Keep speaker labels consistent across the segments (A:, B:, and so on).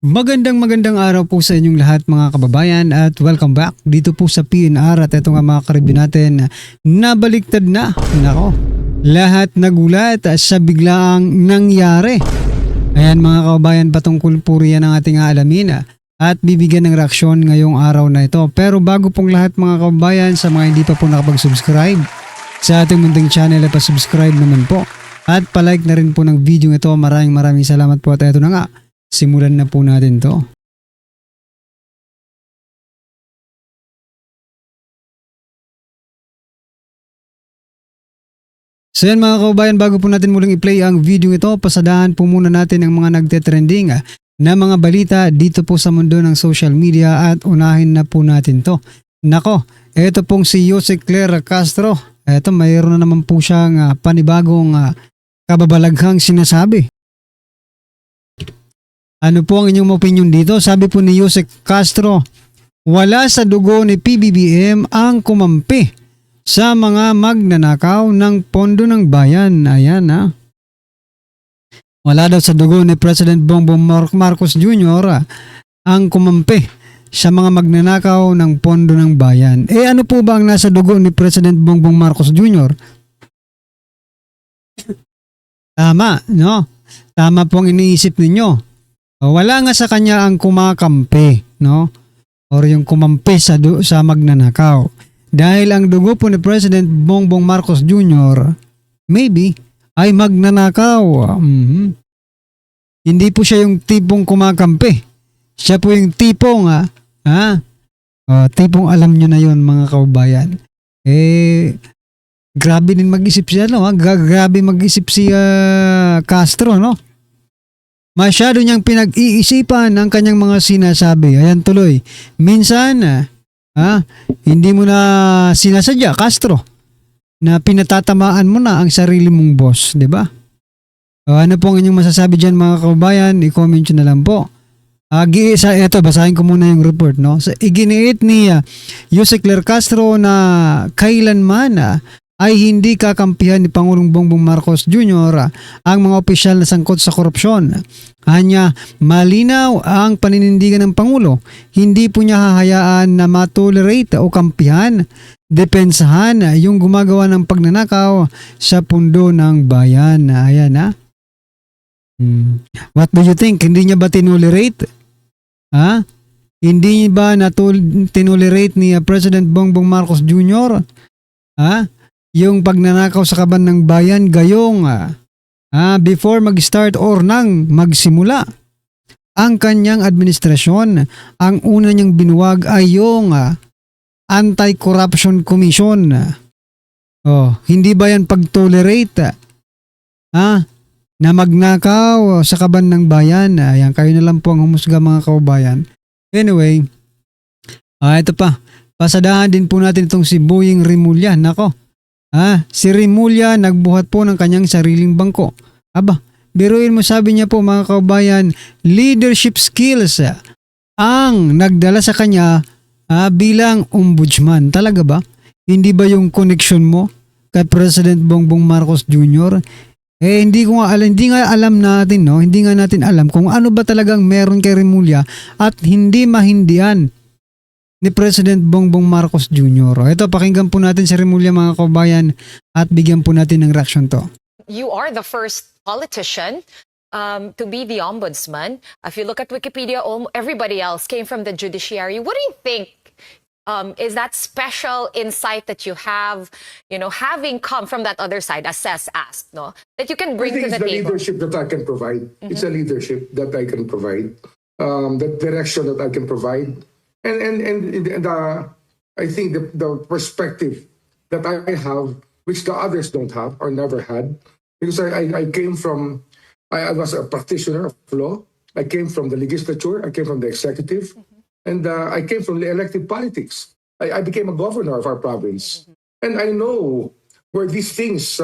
A: Magandang araw po sa inyong lahat mga kababayan at welcome back dito po sa PNR at ito nga mga karibin natin nabaliktad na. Nako, lahat nagulat sa biglaang nangyari. Ayan mga kababayan, patungkol po riyan ang ating aalamin at bibigyan ng reaksyon ngayong araw na ito. Pero bago pong lahat mga kababayan, sa mga hindi pa po nakapag-subscribe sa ating munting channel ay pa-subscribe naman po at palike na rin po ng video ito. Maraming salamat po at ito na nga. Simulan na po natin to. So yan mga kababayan, bago po natin muling i-play ang video ito, pasadahan po muna natin ang mga nagte-trending na mga balita dito po sa mundo ng social media at unahin na po natin to. Nako, ito pong si Jose Claire Castro. Ito, mayroon na naman po siyang panibagong kababalaghang sinasabi. Ano po ang inyong opinion dito? Sabi po ni Jose Castro, wala sa dugo ni PBBM ang kumampi sa mga magnanakaw ng pondo ng bayan. Ayan ha. Wala daw sa dugo ni President Bongbong Marcos Jr. ang kumampi sa mga magnanakaw ng pondo ng bayan. Eh ano po ba ang nasa dugo ni President Bongbong Marcos Jr.? Tama, no? Tama po ang iniisip ninyo. Wala nga sa kanya ang kumakampi, no? Or yung kumampi sa magnanakaw. Dahil ang dugo po ni President Bongbong Marcos Jr. maybe ay magnanakaw. Hindi po siya yung tipong kumakampi. Siya po yung tipong tipong alam nyo na yon mga kababayan. Grabe din mag-isip siya, no? Grabe mag-isip si Castro, no? Masyado niyang pinag-iisipan ang kanyang mga sinasabi. Ayan tuloy. Minsan, hindi mo na sinasadya, Castro, na pinatatamaan mo na ang sarili mong boss, di ba? Ano po ang inyong masasabi dyan mga kababayan? I-comment nyo na lang po. Ito, basahin ko muna yung report, no? So, iginiit ni Jose Claire Castro na kailanman ay hindi kakampihan ni Pangulong Bongbong Marcos Jr. ang mga opisyal na sangkot sa korupsyon. Anya, malinaw ang paninindigan ng Pangulo. Hindi po niya hahayaan na matolerate o kampihan, depensahan yung gumagawa ng pagnanakaw sa pundo ng bayan. Ayan ha. What do you think? Hindi niya ba tinolerate? Hindi ba tinolerate ni President Bongbong Marcos Jr.? Yung pagnanakaw sa kaban ng bayan gayong before mag-start or nang magsimula ang kanyang administrasyon, ang una niyang binuwag ay yung Anti-Corruption Commission. Hindi ba yan pag-tolerate na magnakaw sa kaban ng bayan? Ayan, kayo na lang po ang humusga mga kababayan. Anyway, ito pa, pasadahan din po natin itong si Boying Rimulya. Nako, si Rimulya nagbuhat po ng kanyang sariling bangko. Biruin mo, sabi niya po mga kababayan, leadership skills ang nagdala sa kanya bilang ombudsman. Talaga ba? Hindi ba yung connection mo kay President Bongbong Marcos Jr.? Hindi nga alam natin, no? Hindi nga natin alam kung ano ba talagang meron kay Rimulya at hindi mahindian ni President Bongbong Marcos Jr. Ito, pakinggan po natin si Rimulya mga kababayan at bigyan po natin ng reaction to.
B: You are the first politician to be the ombudsman. If you look at Wikipedia, everybody else came from the judiciary. What do you think is that special insight that you have, having come from that other side, as Sess asked, no, that you can bring to the table?
C: It's the leadership that I can provide. It's a leadership that I can provide. The direction that I can provide. And I think the perspective that I have, which the others don't have or never had, because I came from, I was a practitioner of law. I came from the legislature. I came from the executive, and I came from the elected politics. I became a governor of our province, and I know where these things,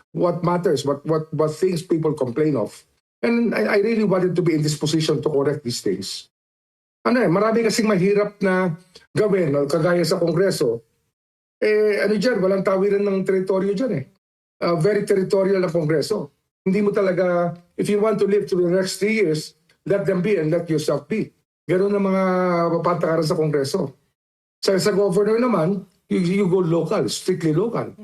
C: what matters, what things people complain of, and I really wanted to be in this position to correct these things. Marami kasing mahirap na gawin, kagaya sa Kongreso. Dyan, walang tawiran ng teritoryo dyan Very territorial ang Kongreso. Hindi mo talaga, if you want to live through the next 3 years, let them be and let yourself be. Ganun ang mga patakaran sa Kongreso. Sa governor naman, you go local, strictly local.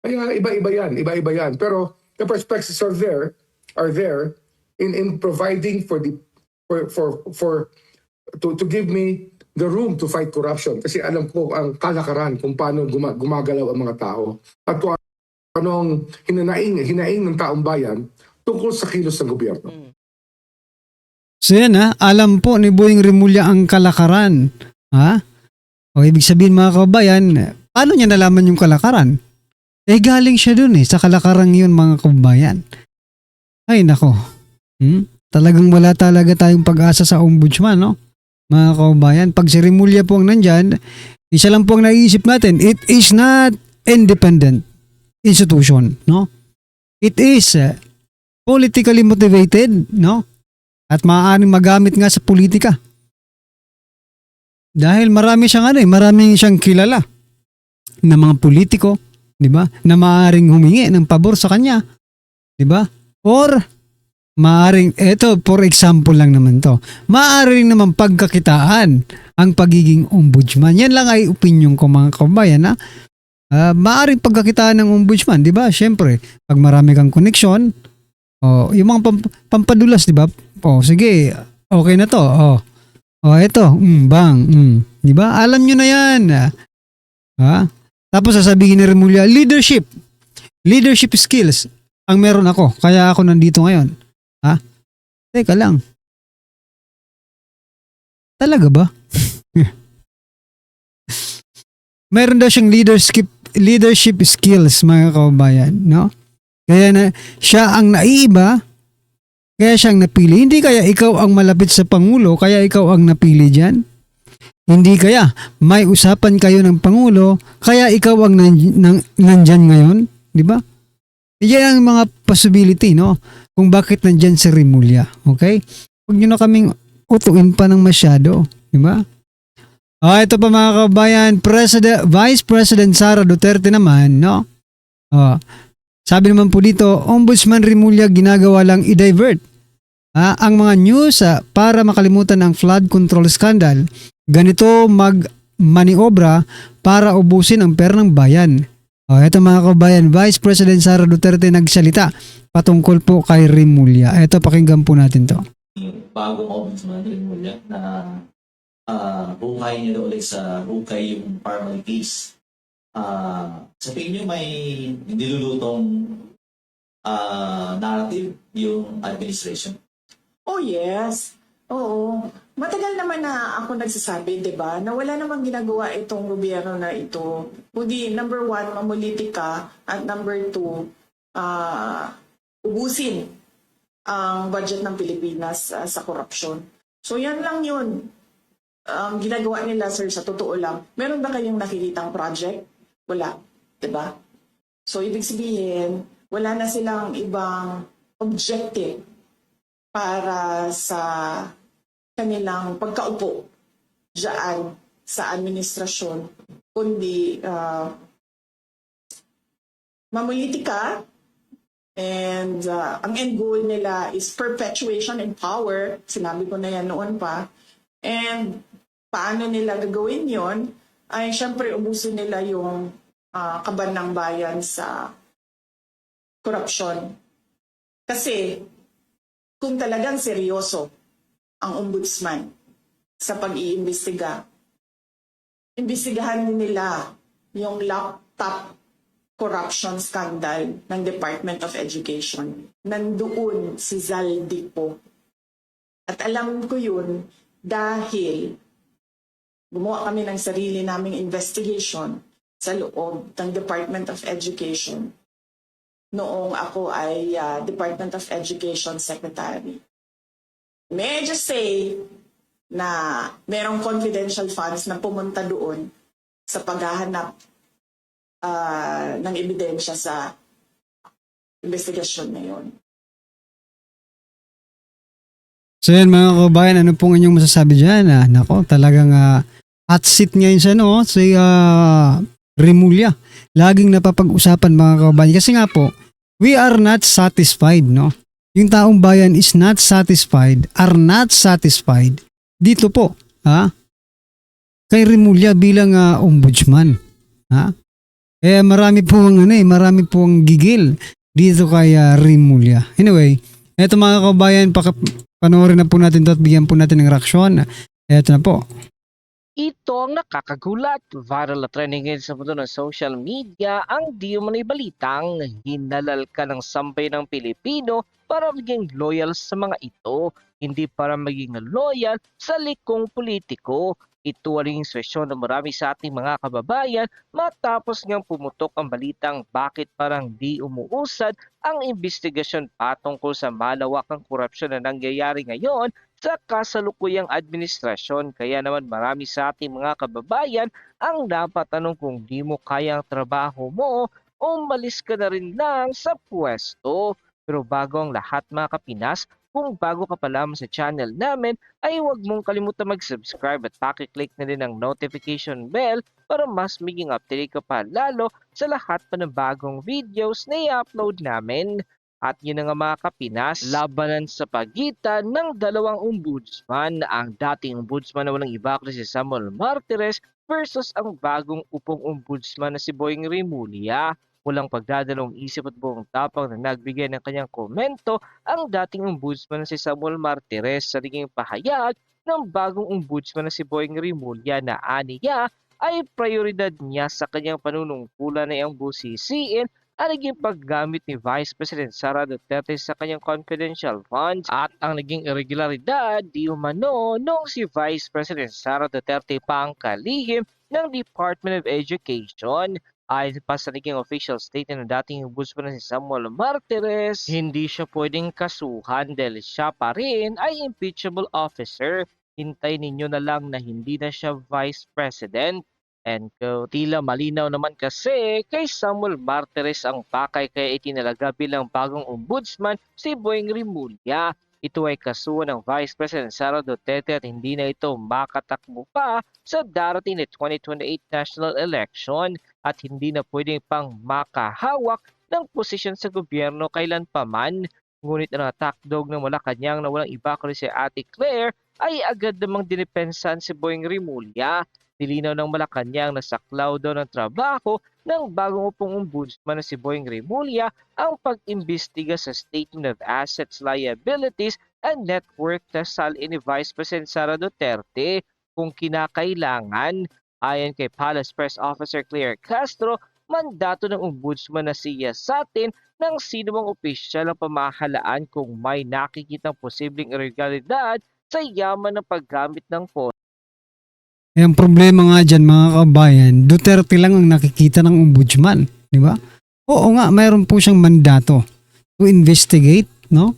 C: Kaya iba-iba yan. Pero the perspectives are there in providing to give me the room to fight corruption. Kasi alam ko ang kalakaran kung paano gumagalaw ang mga tao at kung anong hinaing ng taong bayan tungkol sa kilos ng gobyerno.
A: So yan alam po ni Boying Remulla ang kalakaran. Ha? O ibig sabihin mga kababayan, paano niya nalaman yung kalakaran? Galing siya dun sa kalakarang yun mga kababayan. Ay nako. Talagang wala talaga tayong pag-asa sa ombudsman, no? Mga kababayan, pag si Remulla po ang nandyan, isa lang po ang naiisip natin, it is not independent institution, no? It is politically motivated, no? At maaaring magamit nga sa politika. Dahil marami siyang kilala na mga politiko, 'di ba? Na maaaring humingi ng pabor sa kanya, 'di ba? Or maaaring for example lang naman 'to. Maaaring naman pagkakitaan ang pagiging ombudsman. Yan lang ay opinion ko mga kababayan na maaaring pagkakitaan ng ombudsman, 'di ba? Syempre, pag marami kang koneksyon, yung mga pampadulas, 'di ba? Sige, okay na 'to. Eto, bang, 'di ba? Alam niyo na 'yan. Tapos sasabihin ni Remulla, leadership skills ang meron ako, kaya ako nandito ngayon. Teka lang. Talaga ba? Meron daw siyang leadership skills mga kababayan, no? Kaya na siya ang naiiba, kaya siyang napili. Hindi kaya ikaw ang malapit sa Pangulo, kaya ikaw ang napili diyan? Hindi kaya may usapan kayo ng Pangulo, kaya ikaw ang nandyan ngayon, di ba? Yan ang mga possibility, no? Kung bakit nandyan si Remulla, okay? Huwag nyo na kaming utuin pa ng masyado, di ba? Ito pa mga kabayan, Vice President Sara Duterte naman, no? Sabi naman po dito, Ombudsman Remulla ginagawa lang i-divert ang mga news para makalimutan ang flood control scandal. Ganito mag-maniobra para ubusin ang pera ng bayan. Ito mga kabayan, Vice President Sara Duterte nagsalita patungkol po kay Remulla. Ito, pakinggan po natin to.
D: Bagong Ombudsman Remulla na hukay niya ulit sa hukay yung formalities. Sa tingin niyo may nilulutong narrative yung administration?
E: Oh yes. Oo. Matagal naman na ako nagsasabi, di ba, na wala namang ginagawa itong gobyerno na ito. Kundi, number 1, mamulitika, at number 2, ubusin ang budget ng Pilipinas sa korupsyon. So yan lang yun. Ang ginagawa nila, sir, sa totoo lang. Meron ba kayong nakikitang project? Wala. Di ba? So ibig sabihin, wala na silang ibang objective para sa kanilang pagkaupo diyan sa administrasyon, kundi mamulitika, and ang end goal nila is perpetuation in power. Sinabi ko na yan noon pa. And paano nila gagawin yon? Ay syempre ubusin nila yung kaban ng bayan sa korupsyon. Kasi kung talagang seryoso ang ombudsman sa pag-iimbestiga, imbestigahan nila yung laptop corruption scandal ng Department of Education. Nandoon si Zaldico. At alam ko yun dahil gumawa kami ng sarili naming investigation sa loob ng Department of Education noong ako ay Department of Education Secretary. May I just say na merong confidential funds na pumunta doon sa paghahanap ng ebidensya sa investigasyon na yun.
A: So yan mga kabayan, ano pong inyong masasabi dyan? Nako, talagang hot seat ngayon siya, no? Si Remulla. Laging napapag-usapan mga kabayan. Kasi nga po, we are not satisfied, no? yung taong bayan is not satisfied, are not satisfied dito po, kay Remulla bilang ombudsman, Eh marami marami pong gigil dito kay Remulla. Anyway, eto mga kabayan, panoorin na po natin 'to at bigyan po natin ng reaksyon. Eto na po.
F: Ito ang nakakagulat. Viral na trending ngayon sa mundo ng social media ang di umano'y balitang hinalal ka ng sampay ng Pilipino para maging loyal sa mga ito, hindi para maging loyal sa likong politiko. Ito ang sitwasyon ng marami sa ating mga kababayan matapos ngang pumutok ang balitang bakit parang di umuusad ang investigasyon patungkol sa malawakang korupsyon na nangyayari ngayon sa kasalukuyang administrasyon. Kaya naman marami sa ating mga kababayan ang napatanong kung di mo kaya ang trabaho mo, umalis ka na rin lang sa pwesto. Pero bago ang lahat mga kapinas, kung bago ka pa lamang sa channel namin, ay huwag mong kalimutan mag-subscribe at pakiclick na din ang notification bell para mas maging update ka pa lalo sa lahat pa ng bagong videos na i-upload namin. At yun na nga mga kapinas, labanan sa pagitan ng dalawang ombudsman, ang dating ombudsman na walang iba kundi si Samuel Martires versus ang bagong upong ombudsman na si Boying Remulla. Walang pagdadalawang isip at buong tapang na nagbigay ng kanyang komento ang dating ombudsman na si Samuel Martires sa naging pahayag ng bagong ombudsman na si Boying Remulla na aniya ay prioridad niya sa kanyang panunungkulan na iyang busisiin ang naging paggamit ni Vice President Sara Duterte sa kanyang confidential funds at ang naging irregularidad di umano noong si Vice President Sara Duterte pa ang kalihim ng Department of Education. Ayon pa sa naging official statement ng dating ombudsman na si Samuel Martires, hindi siya pwedeng kasuhan dahil siya pa rin ay impeachable officer. Hintay ninyo na lang na hindi na siya Vice President. And tila malinaw naman kasi kay Samuel Martires ang pakay kaya itinalaga bilang bagong ombudsman si Boying Remulla. Ito ay kasuhan ng Vice President Sara Duterte at hindi na ito makatakbo pa sa darating na 2028 national election at hindi na pwedeng pang makahawak ng posisyon sa gobyerno kailanpaman. Ngunit ang takdog ng Malacanang na walang iba kundi si Ate Claire ay agad namang dinipensahan si Boying Remulla. Nilinaw ng Malacanang na saklaw daw ng trabaho ng bagong upong ombudsman na si Boying Remulla ang pag-imbestiga sa Statement of Assets, Liabilities and Net Worth na salin ni Vice President Sara Duterte kung kinakailangan. Ayon kay Palace Press Officer Claire Castro, mandato ng ombudsman na siya sa atin ng sino mang opisyal ng pamahalaan kung may nakikitang posibleng irregularidad sa yaman ng paggamit ng pondo.
A: Ang problema nga dyan mga kabayan, Duterte lang ang nakikita ng ombudsman, di ba? Oo nga, mayroon po siyang mandato to investigate, no?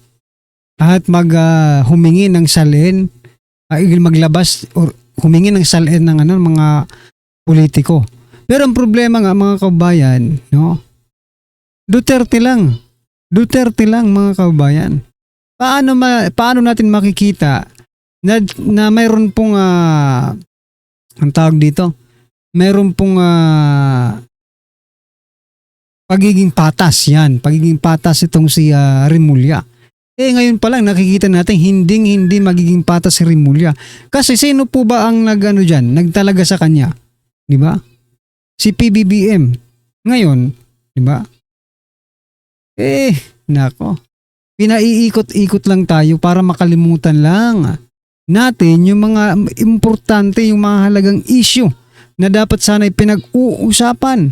A: At humingi ng salin, maglabas or humingi ng salin ng mga politiko. Pero ang problema nga mga kabayan, no? Duterte lang mga kabayan. Paano natin makikita na mayroon pong ang tawag dito, meron pong pagiging patas itong si Remulla. Ngayon pa lang nakikita natin hindi magiging patas si Remulla. Kasi sino po ba ang nagtalaga sa kanya? Di ba? Si PBBM. Ngayon, di ba? Nako. Pinaiikot-ikot lang tayo para makalimutan lang natin yung mga importante, yung mga halagang issue na dapat sana'y pinag-uusapan.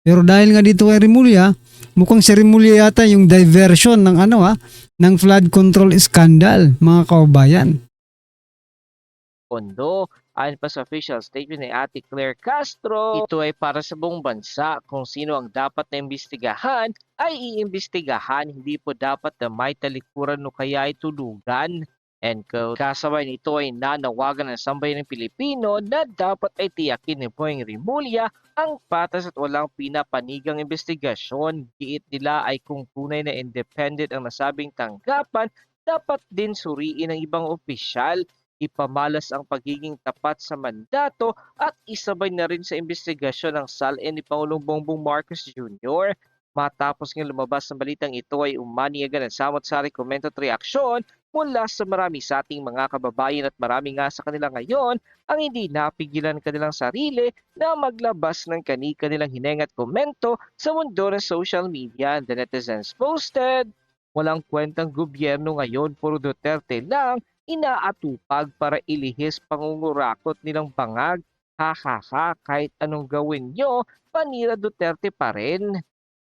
A: Pero dahil nga dito kay Remulla, mukhang si Remulla yata yung diversion ng ng flood control scandal, mga kababayan.
F: Pondo. Ayon pa sa official statement ni Ate Claire Castro, ito ay para sa buong bansa. Kung sino ang dapat na imbestigahan, ay iimbestigahan. Hindi po dapat na may talikuran o kaya ay tulugan. And kasabay nito ay nanawagan ng sambayan ng Pilipino na dapat ay tiyakin ni Boying Remulla ang patas at walang pinapanigang investigasyon. Giit nila ay kung tunay na independent ang nasabing tanggapan, dapat din suriin ng ibang opisyal. Ipamalas ang pagiging tapat sa mandato at isabay na rin sa investigasyon ng salin ni Pangulong Bongbong Marcos Jr. Matapos nga lumabas ng balitang ito ay umani agad ang samot-sari komento at reaksyon mula sa marami sa ating mga kababayan at marami nga sa kanila ngayon ang hindi napigilan kanilang sarili na maglabas ng kani-kanilang hineng at komento sa mundo ng social media. The netizens posted, "Walang kwentang gobyerno ngayon, puro Duterte lang inaatupag para ilihis pangungurakot nilang bangag. Ha ha ha, kahit anong gawin nyo, panira Duterte pa rin."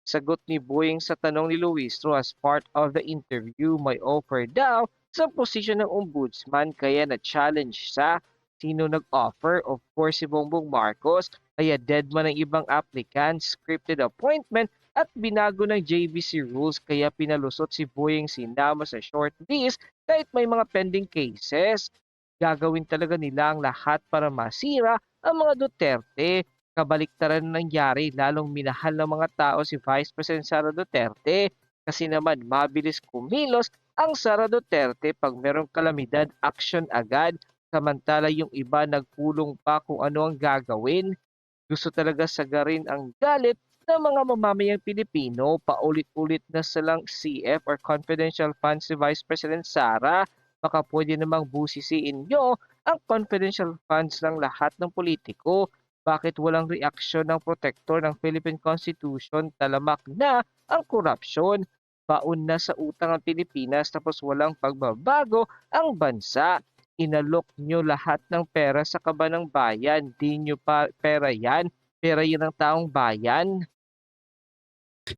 F: Sagot ni Boying sa tanong ni Luistro as part of the interview, may offer daw sa posisyon ng ombudsman kaya na-challenge sa sino nag-offer. Of course si Bongbong Marcos, kaya dead man ang ibang applicant, scripted appointment at binago ng JBC rules kaya pinalusot si Boying sinama sa shortlist kahit may mga pending cases. Gagawin talaga nila ang lahat para masira ang mga Duterte. Kabaliktaran na nangyari, lalong minahal ng mga tao si Vice President Sara Duterte kasi naman mabilis kumilos ang Sara Duterte pag merong kalamidad, action agad, samantala yung iba nagpulong pa kung ano ang gagawin. Gusto talaga sagarin ang galit ng mga mamamayang Pilipino. Paulit-ulit na silang CF or confidential funds si Vice President Sara. Baka pwede namang busisiin nyo ang confidential funds ng lahat ng politiko. Bakit walang reaksyon ng protektor ng Philippine Constitution? Talamak na ang korupsyon. Baon na sa utang ang Pilipinas tapos walang pagbabago ang bansa. Inalok nyo lahat ng pera sa kaban ng bayan. Di nyo pa pera yan. Pera yan ng taong bayan.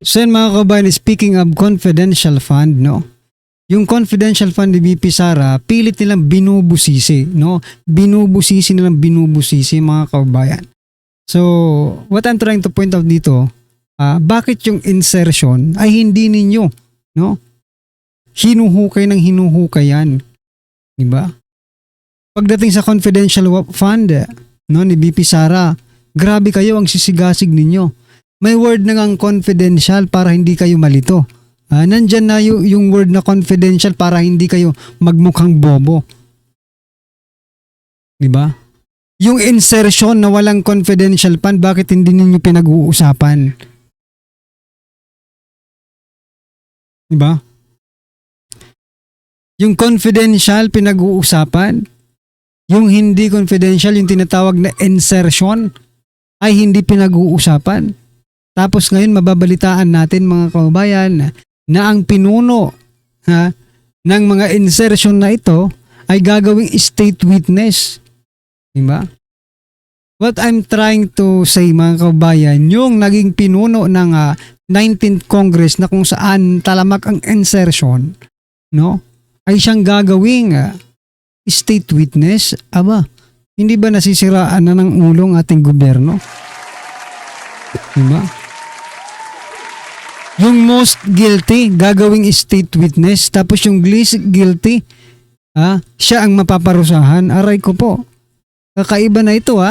A: So yan mga kabayan, speaking of confidential fund, no? Yung confidential fund ni VP Sara, pilit nilang binubusisi, no? Binubusisi mga kabayan. So, what I'm trying to point out dito, bakit yung insertion ay hindi ninyo, no? Hinuhukay ng hinuhukay yan. Diba? Pagdating sa confidential fund, no, ni VP Sara, grabe kayo ang sisigasig ninyo. May word na ngang confidential para hindi kayo malito. Nandyan na yung word na confidential para hindi kayo magmukhang bobo. Diba? Yung insertion na walang confidential fund, bakit hindi ninyo pinag-uusapan? Diba? Yung confidential, pinag-uusapan. Yung hindi confidential, yung tinatawag na insertion, ay hindi pinag-uusapan. Tapos ngayon, mababalitaan natin mga kababayan na ang pinuno ng mga insertion na ito ay gagawing state witness. Diba? What I'm trying to say mga kababayan, yung naging pinuno ng 19th Congress na kung saan talamak ang insertion, no, ay siyang gagawing state witness. Aba, hindi ba nasisiraan na ng ulong ating gobyerno? Diba? Yung most guilty, gagawing state witness, tapos yung least guilty, siya ang mapaparusahan. Aray ko po. Kakaiba na ito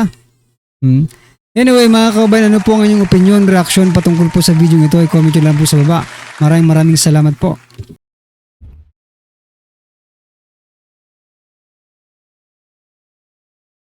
A: Anyway mga kababayan, ano po ang inyong opinion, reaction patungkol po sa video ito ay comment nyo lang po sa baba. Maraming salamat po.